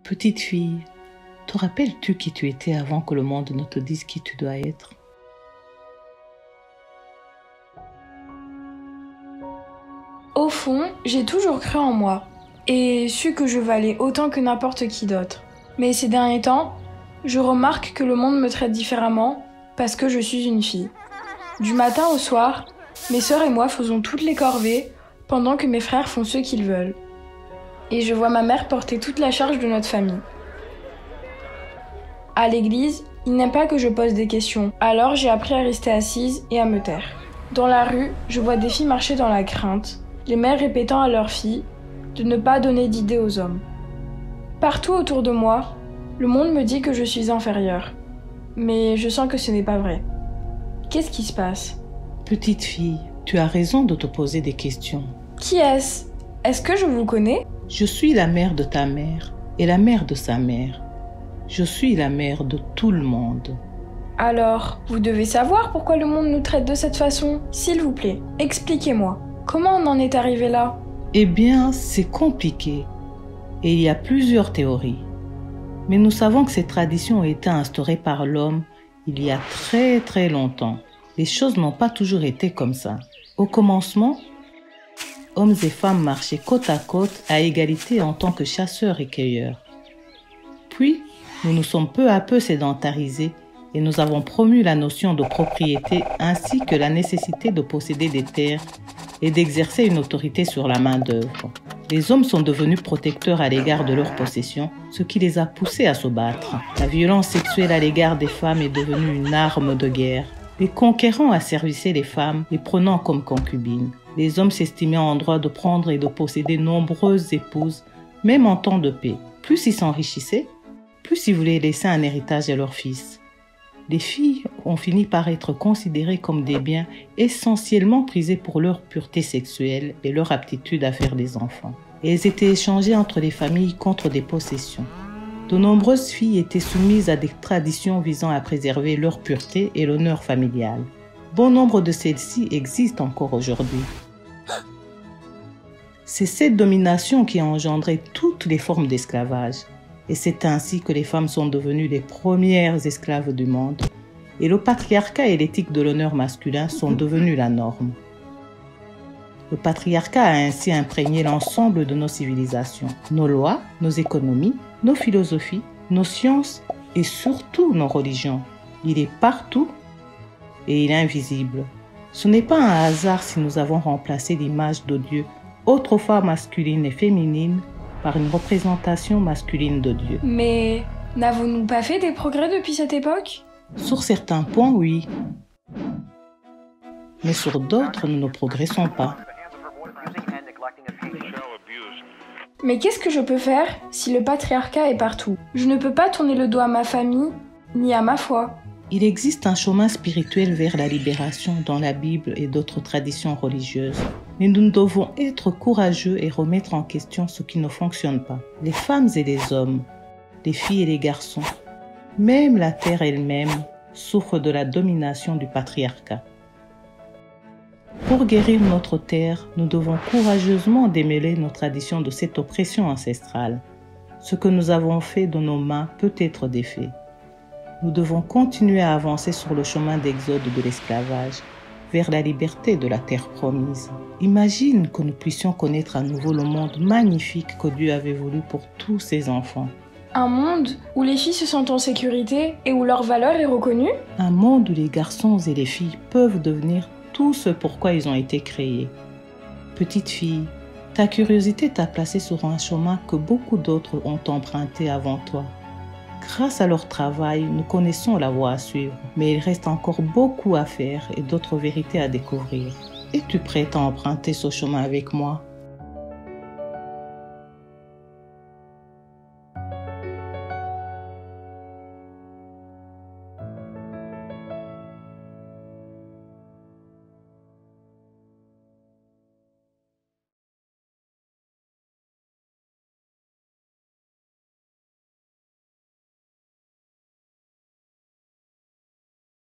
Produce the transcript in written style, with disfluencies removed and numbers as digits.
Petite fille, te rappelles-tu qui tu étais avant que le monde ne te dise qui tu dois être? Au fond, j'ai toujours cru en moi et su que je valais autant que n'importe qui d'autre. Mais ces derniers temps, je remarque que le monde me traite différemment parce que je suis une fille. Du matin au soir, mes sœurs et moi faisons toutes les corvées pendant que mes frères font ce qu'ils veulent. Et je vois ma mère porter toute la charge de notre famille. À l'église, ils n'aiment pas que je pose des questions, alors j'ai appris à rester assise et à me taire. Dans la rue, je vois des filles marcher dans la crainte, les mères répétant à leurs filles de ne pas donner d'idées aux hommes. Partout autour de moi, le monde me dit que je suis inférieure. Mais je sens que ce n'est pas vrai. Qu'est-ce qui se passe? Petite fille, tu as raison de te poser des questions. Qui est-ce? Est-ce que je vous connais? Je suis la mère de ta mère et la mère de sa mère. Je suis la mère de tout le monde. Alors, vous devez savoir pourquoi le monde nous traite de cette façon. S'il vous plaît, expliquez-moi. Comment on en est arrivé là? Eh bien, c'est compliqué. Et il y a plusieurs théories. Mais nous savons que ces traditions ont été instaurées par l'homme il y a très très longtemps. Les choses n'ont pas toujours été comme ça. Au commencement, hommes et femmes marchaient côte à côte à égalité en tant que chasseurs et cueilleurs. Puis, nous nous sommes peu à peu sédentarisés et nous avons promu la notion de propriété ainsi que la nécessité de posséder des terres et d'exercer une autorité sur la main-d'œuvre. Les hommes sont devenus protecteurs à l'égard de leurs possessions, ce qui les a poussés à se battre. La violence sexuelle à l'égard des femmes est devenue une arme de guerre. Les conquérants asservissaient les femmes, les prenant comme concubines. Les hommes s'estimaient en droit de prendre et de posséder nombreuses épouses, même en temps de paix. Plus ils s'enrichissaient, plus ils voulaient laisser un héritage à leurs fils. Les filles ont fini par être considérées comme des biens essentiellement prisés pour leur pureté sexuelle et leur aptitude à faire des enfants. Et elles étaient échangées entre les familles contre des possessions. De nombreuses filles étaient soumises à des traditions visant à préserver leur pureté et l'honneur familial. Bon nombre de celles-ci existent encore aujourd'hui. C'est cette domination qui a engendré toutes les formes d'esclavage. Et c'est ainsi que les femmes sont devenues les premières esclaves du monde. Et le patriarcat et l'éthique de l'honneur masculin sont devenus la norme. Le patriarcat a ainsi imprégné l'ensemble de nos civilisations, nos lois, nos économies, nos philosophies, nos sciences et surtout nos religions. Il est partout et il est invisible. Ce n'est pas un hasard si nous avons remplacé l'image de Dieu, autrefois masculine et féminine, par une représentation masculine de Dieu. Mais n'avons-nous pas fait des progrès depuis cette époque? Sur certains points, oui. Mais sur d'autres, nous ne progressons pas. Mais qu'est-ce que je peux faire si le patriarcat est partout? Je ne peux pas tourner le dos à ma famille, ni à ma foi. Il existe un chemin spirituel vers la libération dans la Bible et d'autres traditions religieuses. Mais nous devons être courageux et remettre en question ce qui ne fonctionne pas. Les femmes et les hommes, les filles et les garçons, même la terre elle-même souffre de la domination du patriarcat. Pour guérir notre terre, nous devons courageusement démêler nos traditions de cette oppression ancestrale. Ce que nous avons fait de nos mains peut être défait. Nous devons continuer à avancer sur le chemin d'exode de l'esclavage, vers la liberté de la terre promise. Imagine que nous puissions connaître à nouveau le monde magnifique que Dieu avait voulu pour tous ses enfants. Un monde où les filles se sentent en sécurité et où leur valeur est reconnue? Un monde où les garçons et les filles peuvent devenir tout ce pourquoi ils ont été créés. Petite fille, ta curiosité t'a placée sur un chemin que beaucoup d'autres ont emprunté avant toi. Grâce à leur travail, nous connaissons la voie à suivre, mais il reste encore beaucoup à faire et d'autres vérités à découvrir. Es-tu prête à emprunter ce chemin avec moi?